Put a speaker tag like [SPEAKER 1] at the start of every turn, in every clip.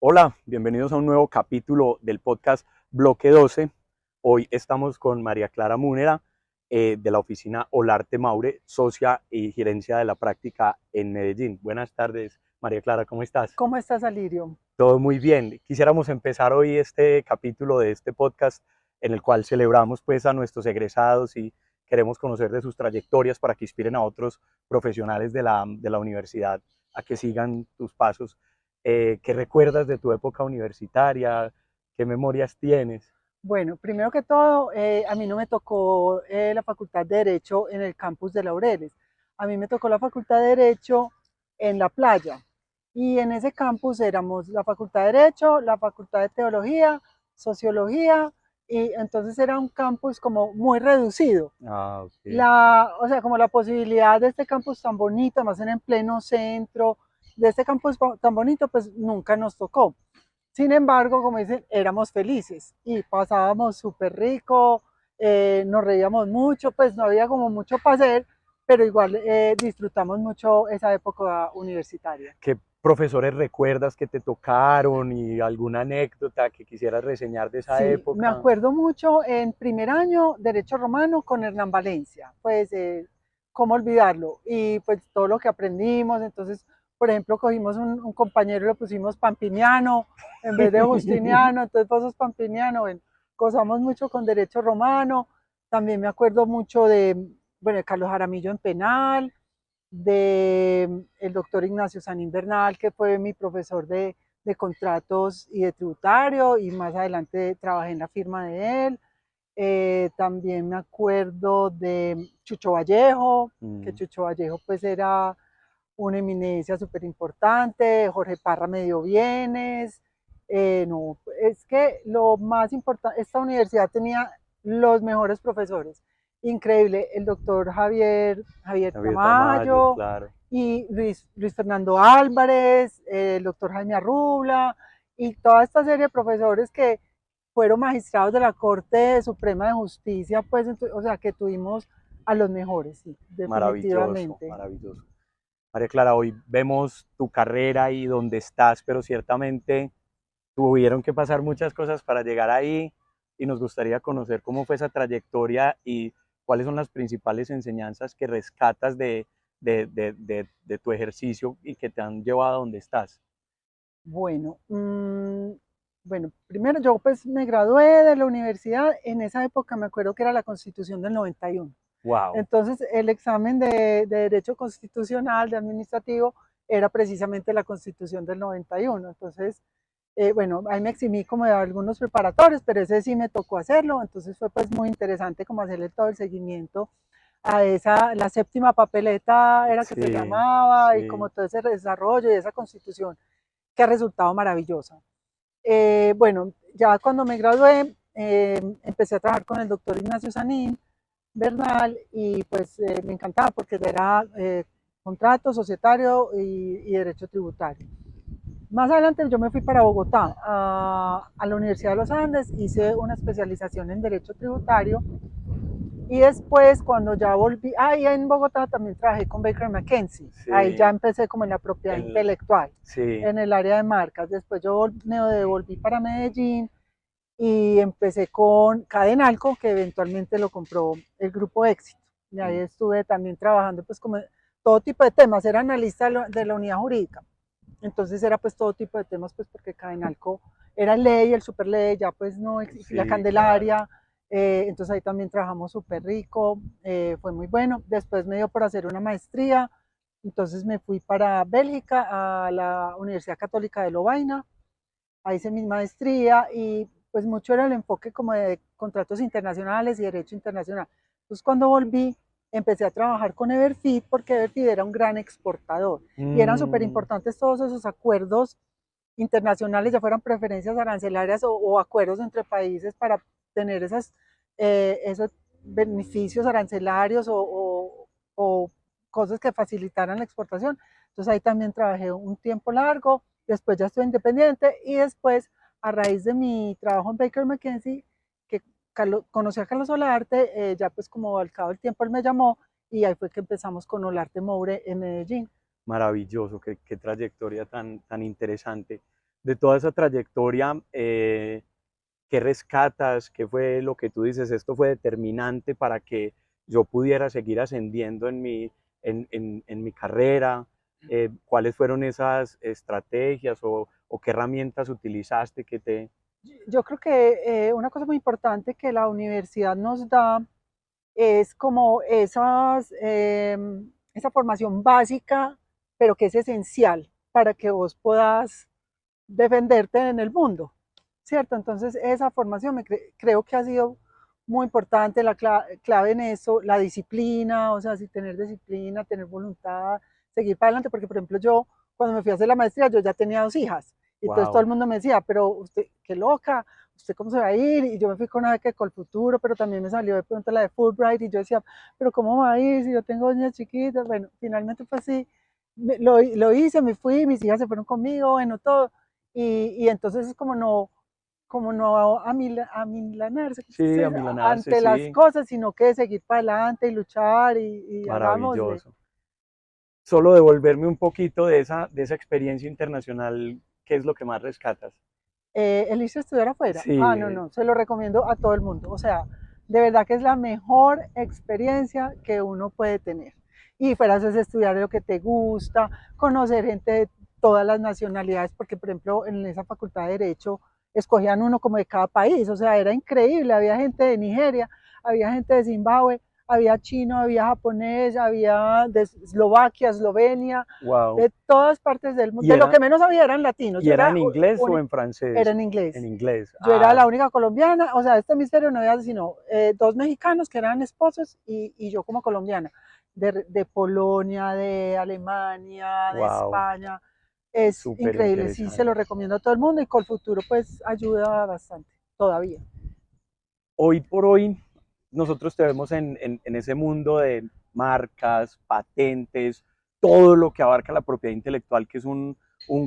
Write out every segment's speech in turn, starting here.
[SPEAKER 1] Hola, bienvenidos a un nuevo capítulo del podcast Bloque 12. Hoy estamos con María Clara Múnera de la oficina Olarte Maure, socia y gerencia de la práctica en Medellín. Buenas tardes, María Clara, ¿cómo estás?
[SPEAKER 2] ¿Cómo estás, Alirio?
[SPEAKER 1] Todo muy bien. Quisiéramos empezar hoy este capítulo de este podcast en el cual celebramos pues a nuestros egresados y queremos conocer de sus trayectorias para que inspiren a otros profesionales de la universidad a que sigan tus pasos. ¿Qué recuerdas de tu época universitaria? ¿Qué memorias tienes?
[SPEAKER 2] Bueno, primero que todo, a mí no me tocó la Facultad de Derecho en el campus de Laureles. A mí me tocó la Facultad de Derecho en la playa. Y en ese campus éramos la Facultad de Derecho, la Facultad de Teología, Sociología, y entonces era un campus como muy reducido.
[SPEAKER 1] Ah, ok.
[SPEAKER 2] O sea, como la posibilidad de este campus tan bonito, más en pleno centro, de este campus tan bonito, pues nunca nos tocó. Sin embargo, como dicen, éramos felices y pasábamos súper rico, nos reíamos mucho, pues no había como mucho para hacer, pero igual disfrutamos mucho esa época universitaria.
[SPEAKER 1] ¿Qué profesores recuerdas que te tocaron y alguna anécdota que quisieras reseñar de esa
[SPEAKER 2] Sí, me
[SPEAKER 1] época?
[SPEAKER 2] acuerdo mucho en primer año Derecho Romano con Hernán Valencia, pues cómo olvidarlo y pues todo lo que aprendimos, entonces por ejemplo cogimos un compañero y lo pusimos Pampiniano en vez de Justiniano, entonces vos sos Pampiniano, bueno, gozamos mucho con Derecho Romano, también me acuerdo mucho bueno, de Carlos Jaramillo en penal, de el doctor Ignacio Sanín Bernal, que fue mi profesor de contratos y de tributario, y más adelante trabajé en la firma de él. También me acuerdo de Chucho Vallejo, que
[SPEAKER 1] Mm.
[SPEAKER 2] Chucho Vallejo pues era una eminencia súper importante, Jorge Parra me dio bienes, no, es que lo más importante, esta universidad tenía los mejores profesores, increíble, el doctor Javier
[SPEAKER 1] Javier Tamayo,
[SPEAKER 2] Tamayo
[SPEAKER 1] claro.
[SPEAKER 2] y Luis Fernando Álvarez, el doctor Jaime Arrubla y toda esta serie de profesores que fueron magistrados de la Corte Suprema de Justicia, pues, o sea, que tuvimos a los mejores, sí,
[SPEAKER 1] Maravilloso,
[SPEAKER 2] definitivamente.
[SPEAKER 1] maravilloso. María Clara, hoy vemos tu carrera y dónde estás, pero ciertamente tuvieron que pasar muchas cosas para llegar ahí y nos gustaría conocer cómo fue esa trayectoria y cuáles son las principales enseñanzas que rescatas de tu ejercicio y que te han llevado a donde estás.
[SPEAKER 2] Bueno, bueno, primero yo pues me gradué de la universidad, en esa época me acuerdo que era la Constitución del 91.
[SPEAKER 1] Wow.
[SPEAKER 2] Entonces el examen de Derecho Constitucional, de Administrativo, era precisamente la Constitución del 91. Entonces, bueno, ahí me eximí como de algunos preparatorios, pero ese sí me tocó hacerlo, entonces fue pues muy interesante como hacerle todo el seguimiento a esa, la séptima papeleta era que se
[SPEAKER 1] Sí,
[SPEAKER 2] llamaba y como
[SPEAKER 1] sí.
[SPEAKER 2] todo ese desarrollo y esa constitución que ha resultado maravillosa. Bueno, ya cuando me gradué, empecé a trabajar con el doctor Ignacio Sanín Bernal y pues me encantaba porque era contrato societario y derecho tributario. Más adelante yo me fui para Bogotá, a la Universidad de los Andes, hice una especialización en derecho tributario y después cuando ya volví, ahí en Bogotá también trabajé con Baker McKenzie, ahí ya
[SPEAKER 1] Sí,
[SPEAKER 2] empecé como en la propiedad
[SPEAKER 1] el,
[SPEAKER 2] intelectual,
[SPEAKER 1] sí.
[SPEAKER 2] en el área de marcas, después yo me devolví para Medellín y empecé con Cadenalco, que eventualmente lo compró el grupo Éxito. Y ahí
[SPEAKER 1] Mm.
[SPEAKER 2] estuve también trabajando pues como todo tipo de temas, era analista de la unidad jurídica. Entonces era pues todo tipo de temas pues porque Cadenalco era ley, el super ley, ya pues no existía la
[SPEAKER 1] Sí, claro.
[SPEAKER 2] Candelaria, entonces ahí también trabajamos súper rico, fue muy bueno. Después me dio por hacer una maestría, entonces me fui para Bélgica a la Universidad Católica de Lovaina, ahí hice mi maestría y pues mucho era el enfoque como de contratos internacionales y derecho internacional. Entonces cuando volví empecé a trabajar con Everfeed porque Everfeed era un gran exportador y eran súper
[SPEAKER 1] Mm,
[SPEAKER 2] importantes todos esos acuerdos internacionales, ya fueran preferencias arancelarias o acuerdos entre países para tener esos beneficios arancelarios o cosas que facilitaran la exportación. Entonces ahí también trabajé un tiempo largo, después ya estuve independiente y después a raíz de mi trabajo en Baker McKenzie, que conocí a Carlos Olarte, ya pues como al cabo del tiempo él me llamó y ahí fue que empezamos con Olarte Moure en Medellín.
[SPEAKER 1] maravilloso, qué trayectoria tan interesante. de toda esa trayectoria, ¿qué rescatas? ¿Qué fue lo que tú dices? Esto fue determinante para que yo pudiera seguir ascendiendo en mi carrera. ¿Cuáles fueron esas estrategias o qué herramientas utilizaste que te...
[SPEAKER 2] Yo creo que una cosa muy importante que la universidad nos da es como esa formación básica, pero que es esencial para que vos puedas defenderte en el mundo, ¿cierto? Entonces, esa formación creo que ha sido muy importante, la clave en eso, la disciplina, o sea, si tener disciplina, tener voluntad, seguir para adelante, porque por ejemplo yo, cuando me fui a hacer la maestría, yo ya tenía 2 hijas, y entonces todo el
[SPEAKER 1] Wow,
[SPEAKER 2] mundo me decía, pero usted, qué loca, usted cómo se va a ir, y yo me fui con una beca de Colfuturo, pero también me salió de pronto la de Fulbright, y yo decía, pero cómo va a ir si yo tengo niñas chiquitas, bueno, finalmente fue así, lo hice, me fui, mis hijas se fueron conmigo, bueno, todo, y entonces es como no amilanarse
[SPEAKER 1] sí, amilanarse,
[SPEAKER 2] ante las
[SPEAKER 1] sí,
[SPEAKER 2] cosas, sino que seguir para adelante y luchar y hagámosle.
[SPEAKER 1] maravilloso. Solo devolverme un poquito de esa experiencia internacional, ¿qué es lo que más rescatas?
[SPEAKER 2] El irse a estudiar afuera,
[SPEAKER 1] Sí,
[SPEAKER 2] no, no, se lo recomiendo a todo el mundo. O sea, de verdad que es la mejor experiencia que uno puede tener. Y fueras a estudiar lo que te gusta, conocer gente de todas las nacionalidades, porque por ejemplo en esa facultad de Derecho escogían uno como de cada país, o sea, era increíble, había gente de Nigeria, había gente de Zimbabue, había chino, había japonés, había de Eslovaquia, Eslovenia,
[SPEAKER 1] wow.
[SPEAKER 2] de todas partes del mundo,
[SPEAKER 1] ¿Y
[SPEAKER 2] de lo
[SPEAKER 1] era,
[SPEAKER 2] que menos había eran latinos,
[SPEAKER 1] y
[SPEAKER 2] yo
[SPEAKER 1] era
[SPEAKER 2] era
[SPEAKER 1] en inglés o
[SPEAKER 2] un,
[SPEAKER 1] en
[SPEAKER 2] era
[SPEAKER 1] francés?
[SPEAKER 2] en
[SPEAKER 1] En
[SPEAKER 2] inglés.
[SPEAKER 1] inglés.
[SPEAKER 2] Yo era
[SPEAKER 1] Ah,
[SPEAKER 2] la única colombiana, o sea, de este hemisferio no había sino 2 mexicanos que eran esposos y yo como colombiana, de Polonia, de Alemania, de
[SPEAKER 1] wow,
[SPEAKER 2] España. Es
[SPEAKER 1] súper
[SPEAKER 2] increíble, sí, se lo
[SPEAKER 1] interesante.
[SPEAKER 2] recomiendo a todo el mundo y Colfuturo pues ayuda bastante, todavía.
[SPEAKER 1] Hoy por hoy, nosotros te vemos en ese mundo de marcas, patentes, todo lo que abarca la propiedad intelectual, que es un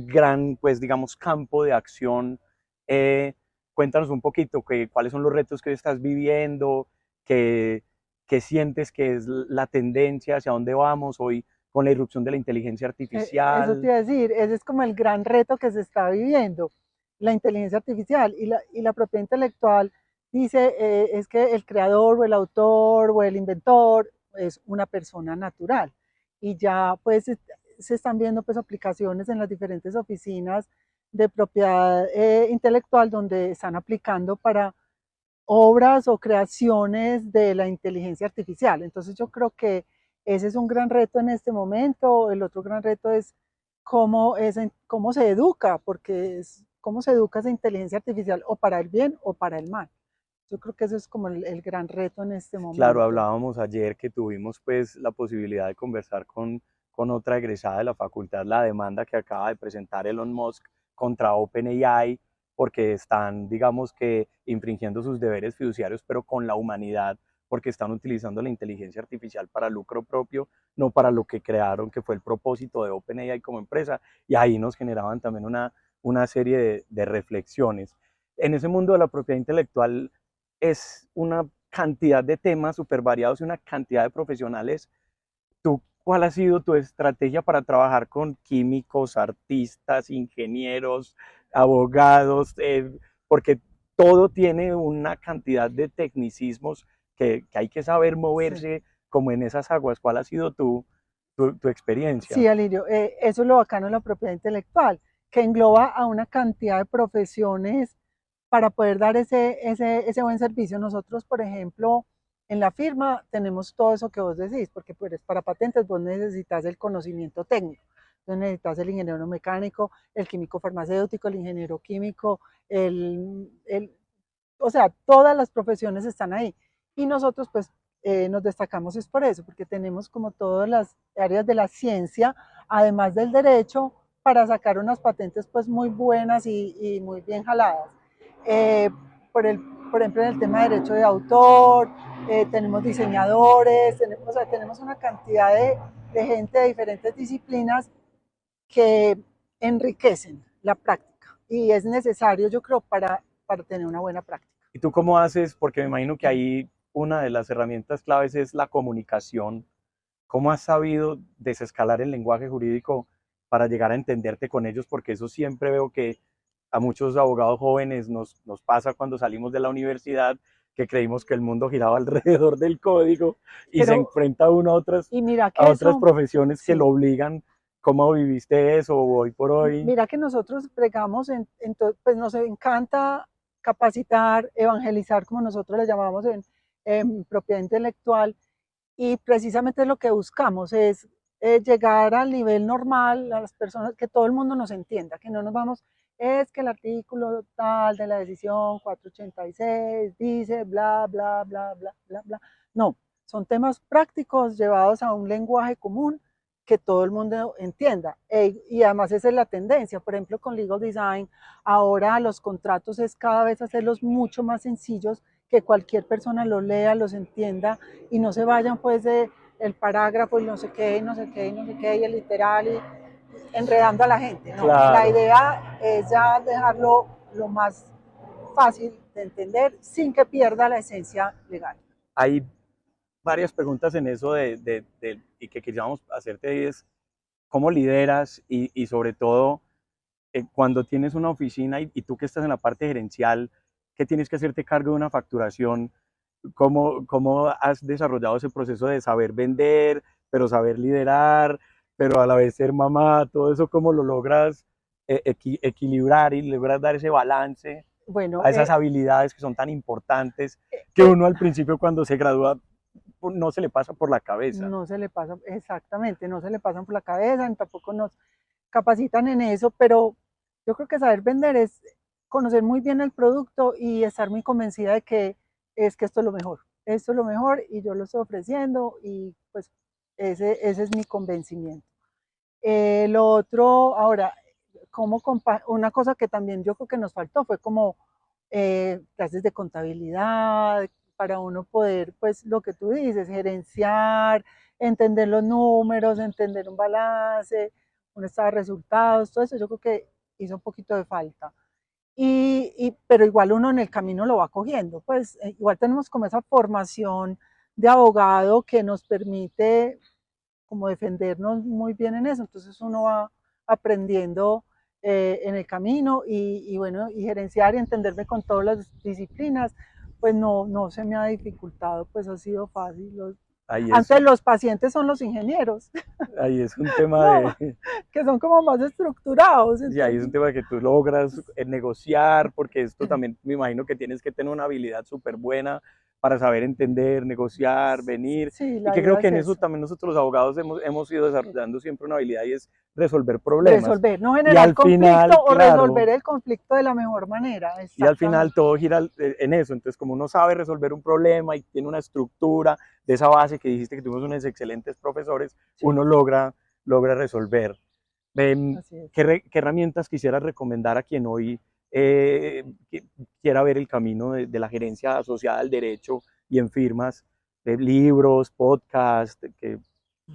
[SPEAKER 1] gran, pues digamos, campo de acción. Eh, Cuéntanos un poquito cuáles son los retos que estás viviendo, qué, qué sientes que es la tendencia, hacia dónde vamos hoy con la irrupción de la inteligencia
[SPEAKER 2] Eso te
[SPEAKER 1] artificial.
[SPEAKER 2] iba a decir, ese es como el gran reto que se está viviendo, la inteligencia artificial y la propiedad intelectual dice, es que el creador o el autor o el inventor es una persona natural y ya pues se están viendo pues aplicaciones en las diferentes oficinas de propiedad intelectual donde están aplicando para obras o creaciones de la inteligencia artificial. Entonces yo creo que ese es un gran reto en este momento. El otro gran reto es cómo se educa, porque es cómo se educa esa inteligencia artificial o para el bien o para el mal. Yo creo que eso es como el gran reto en este
[SPEAKER 1] Claro,
[SPEAKER 2] momento.
[SPEAKER 1] hablábamos ayer que tuvimos pues la posibilidad de conversar con otra egresada de la facultad, la demanda que acaba de presentar Elon Musk contra OpenAI, porque están, digamos que, infringiendo sus deberes fiduciarios, pero con la humanidad, porque están utilizando la inteligencia artificial para lucro propio, no para lo que crearon, que fue el propósito de OpenAI como empresa, y ahí nos generaban también una serie de reflexiones. En ese mundo de la propiedad intelectual es una cantidad de temas súper variados y una cantidad de profesionales. ¿Tú cuál ha sido tu estrategia para trabajar con químicos, artistas, ingenieros, abogados? Porque todo tiene una cantidad de tecnicismos que hay que saber
[SPEAKER 2] Sí.
[SPEAKER 1] moverse como en esas aguas. ¿Cuál ha sido tu experiencia?
[SPEAKER 2] Sí, Alirio, eso es lo bacano de la propiedad intelectual, que engloba a una cantidad de profesiones para poder dar ese buen servicio. Nosotros, por ejemplo, en la firma tenemos todo eso que vos decís, porque pues, para patentes vos necesitas el conocimiento técnico. Entonces necesitas el ingeniero mecánico, el químico farmacéutico, el ingeniero químico, o sea, todas las profesiones están ahí. Y nosotros pues nos destacamos es por eso, porque tenemos como todas las áreas de la ciencia, además del derecho, para sacar unas patentes pues muy buenas y muy bien jaladas. Eh, por ejemplo, en el tema de derecho de autor, tenemos diseñadores, tenemos, o sea, tenemos una cantidad de gente de diferentes disciplinas que enriquecen la práctica y es necesario, yo creo, para tener una buena práctica.
[SPEAKER 1] ¿Y tú cómo haces? Porque me imagino que ahí una de las herramientas claves es la comunicación. ¿Cómo has sabido desescalar el lenguaje jurídico para llegar a entenderte con ellos? Porque eso siempre veo que a muchos abogados jóvenes nos pasa cuando salimos de la universidad, que creímos que el mundo giraba alrededor del código y se
[SPEAKER 2] Pero,
[SPEAKER 1] enfrenta uno
[SPEAKER 2] y mira
[SPEAKER 1] a
[SPEAKER 2] que
[SPEAKER 1] otras
[SPEAKER 2] eso,
[SPEAKER 1] profesiones que lo
[SPEAKER 2] sí,
[SPEAKER 1] obligan. ¿Cómo viviste eso hoy por hoy?
[SPEAKER 2] mira que nosotros pregamos, pues nos encanta capacitar, evangelizar, como nosotros le llamamos en propiedad intelectual, y precisamente lo que buscamos es llegar al nivel normal, a las personas, que todo el mundo nos entienda, que no nos vamos, es que el artículo tal de la decisión 486 dice bla, bla, bla, bla, bla, bla. No, son temas prácticos llevados a un lenguaje común que todo el mundo entienda. Y además esa es la tendencia. Por ejemplo, con Legal Design, ahora los contratos es cada vez hacerlos mucho más sencillos, que cualquier persona los lea, los entienda y no se vayan pues de el parágrafo y no sé qué, y no sé qué, y no sé qué, y el literal, y enredando a la gente. No, la
[SPEAKER 1] Claro,
[SPEAKER 2] idea es ya dejarlo lo más fácil de entender sin que pierda la esencia legal.
[SPEAKER 1] hay varias preguntas en eso y que queríamos hacerte es cómo lideras y sobre todo cuando tienes una oficina y tú que estás en la parte gerencial, que tienes que hacerte cargo de una facturación, ¿cómo has desarrollado ese proceso de saber vender, pero saber liderar, pero a la vez ser mamá, todo eso, cómo lo logras equilibrar y logras dar ese balance
[SPEAKER 2] Bueno,
[SPEAKER 1] a esas habilidades que son tan importantes que
[SPEAKER 2] eh,
[SPEAKER 1] uno al principio cuando se gradúa no se le pasa por la cabeza?
[SPEAKER 2] no se le pasa, exactamente, no se le pasan por la cabeza, ni tampoco nos capacitan en eso, pero yo creo que saber vender es conocer muy bien el producto y estar muy convencida de que es que esto es lo mejor y yo lo estoy ofreciendo y pues ese es mi convencimiento. Lo otro, ahora, una cosa que también yo creo que nos faltó fue como clases de contabilidad para uno poder, pues lo que tú dices, gerenciar, entender los números, entender un balance, un estado de resultados, todo eso yo creo que hizo un poquito de falta. Pero igual uno en el camino lo va cogiendo, pues igual tenemos como esa formación de abogado que nos permite como defendernos muy bien en eso, entonces uno va aprendiendo en el camino bueno, y gerenciar y entenderme con todas las disciplinas, pues no se me ha dificultado, pues ha sido fácil.
[SPEAKER 1] Ahí es,
[SPEAKER 2] Antes los pacientes son los ingenieros,
[SPEAKER 1] ahí es un tema
[SPEAKER 2] no, que son como más estructurados,
[SPEAKER 1] y ahí es un
[SPEAKER 2] entonces,
[SPEAKER 1] tema de que tú logras negociar, porque esto también me imagino que tienes que tener una habilidad súper buena para saber entender, negociar, venir,
[SPEAKER 2] sí,
[SPEAKER 1] y
[SPEAKER 2] la
[SPEAKER 1] que creo
[SPEAKER 2] idea
[SPEAKER 1] que
[SPEAKER 2] es
[SPEAKER 1] en eso
[SPEAKER 2] eso,
[SPEAKER 1] también nosotros los abogados hemos ido desarrollando siempre una habilidad y es resolver problemas.
[SPEAKER 2] resolver, no
[SPEAKER 1] Y
[SPEAKER 2] generar
[SPEAKER 1] al
[SPEAKER 2] conflicto
[SPEAKER 1] final,
[SPEAKER 2] o resolver
[SPEAKER 1] claro,
[SPEAKER 2] el conflicto de la mejor manera,
[SPEAKER 1] y al final
[SPEAKER 2] exactamente.
[SPEAKER 1] todo gira en eso. Entonces, como uno sabe resolver un problema y tiene una estructura de esa base que dijiste que tuvimos unos excelentes profesores,
[SPEAKER 2] Sí,
[SPEAKER 1] uno logra resolver.
[SPEAKER 2] así es.
[SPEAKER 1] ¿Qué herramientas quisieras recomendar a quien hoy eh, quiera ver el camino de la gerencia asociada al derecho y en firmas, de libros, podcasts, que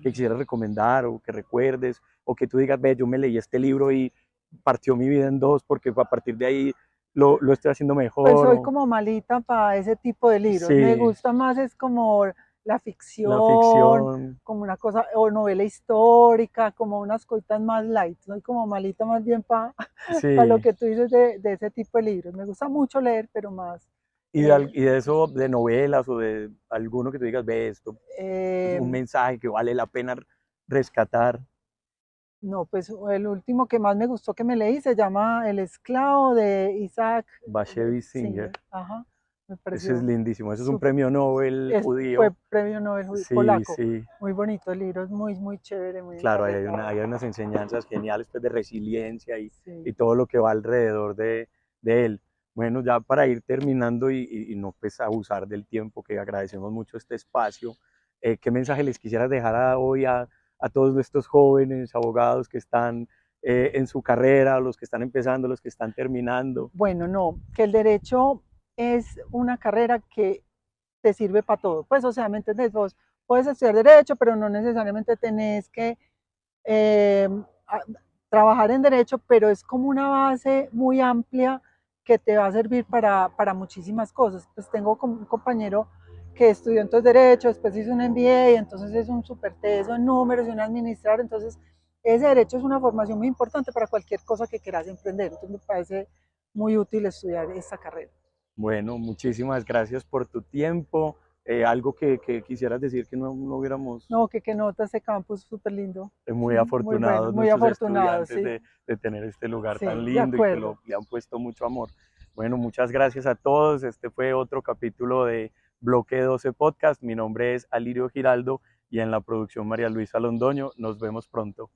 [SPEAKER 1] quisieras recomendar o que recuerdes, o que tú digas, ve, yo me leí este libro y partió mi vida en dos porque a partir de ahí lo estoy haciendo
[SPEAKER 2] Pues
[SPEAKER 1] mejor?
[SPEAKER 2] soy como malita para ese tipo de libros. Me
[SPEAKER 1] Sí,
[SPEAKER 2] gusta más es como la
[SPEAKER 1] la
[SPEAKER 2] ficción,
[SPEAKER 1] ficción,
[SPEAKER 2] como una cosa, o novela histórica, como unas cositas más light. Soy como malita más bien para lo
[SPEAKER 1] sí.
[SPEAKER 2] que tú dices de ese tipo de libros. Me gusta mucho leer, pero más. Eh,
[SPEAKER 1] Y de eso, de novelas o de alguno que tú digas, ve esto, es
[SPEAKER 2] eh,
[SPEAKER 1] un mensaje que vale la pena rescatar.
[SPEAKER 2] no, pues el último que más me gustó que me leí se llama El esclavo de Isaac
[SPEAKER 1] Bashevis Singer.
[SPEAKER 2] Singer. Ajá, me
[SPEAKER 1] Ese es
[SPEAKER 2] pareció
[SPEAKER 1] lindísimo. Ese es un premio Nobel
[SPEAKER 2] fue
[SPEAKER 1] judío.
[SPEAKER 2] premio Nobel
[SPEAKER 1] Sí,
[SPEAKER 2] polaco.
[SPEAKER 1] sí.
[SPEAKER 2] Muy bonito el libro, es muy chévere, muy
[SPEAKER 1] Claro,
[SPEAKER 2] encarretado.
[SPEAKER 1] hay unas enseñanzas geniales pues, de resiliencia y
[SPEAKER 2] Sí.
[SPEAKER 1] todo lo que va alrededor de él. Bueno, ya para ir terminando y no pues abusar del tiempo, que agradecemos mucho este espacio, ¿qué mensaje les quisieras dejar hoy a todos estos jóvenes abogados que están en su carrera, los que están empezando, los que están terminando?
[SPEAKER 2] Bueno, no, que el derecho es una carrera que te sirve para todo. Pues, o sea, ¿me entendés? Vos puedes estudiar derecho, pero no necesariamente tenés que eh, a- trabajar en derecho, pero es como una base muy amplia que te va a servir para muchísimas cosas. Pues tengo como un compañero que estudió entonces derecho, después hizo un MBA, entonces es un súper teso en números y un administrador, entonces ese derecho es una formación muy importante para cualquier cosa que quieras emprender. Entonces me parece muy útil estudiar esta carrera.
[SPEAKER 1] Bueno, muchísimas gracias por tu tiempo. Algo que quisieras decir que no hubiéramos
[SPEAKER 2] No, que nota este campus súper lindo.
[SPEAKER 1] muy
[SPEAKER 2] Sí, muy bueno,
[SPEAKER 1] afortunados
[SPEAKER 2] muy
[SPEAKER 1] nuestros
[SPEAKER 2] afortunado,
[SPEAKER 1] estudiantes
[SPEAKER 2] sí,
[SPEAKER 1] de tener este lugar tan
[SPEAKER 2] sí, de
[SPEAKER 1] lindo y que
[SPEAKER 2] acuerdo.
[SPEAKER 1] le han puesto mucho amor. Bueno, muchas gracias a todos. Este fue otro capítulo de Bloque 12 Podcast. Mi nombre es Alirio Giraldo y en la producción María Luisa Londoño. Nos vemos pronto.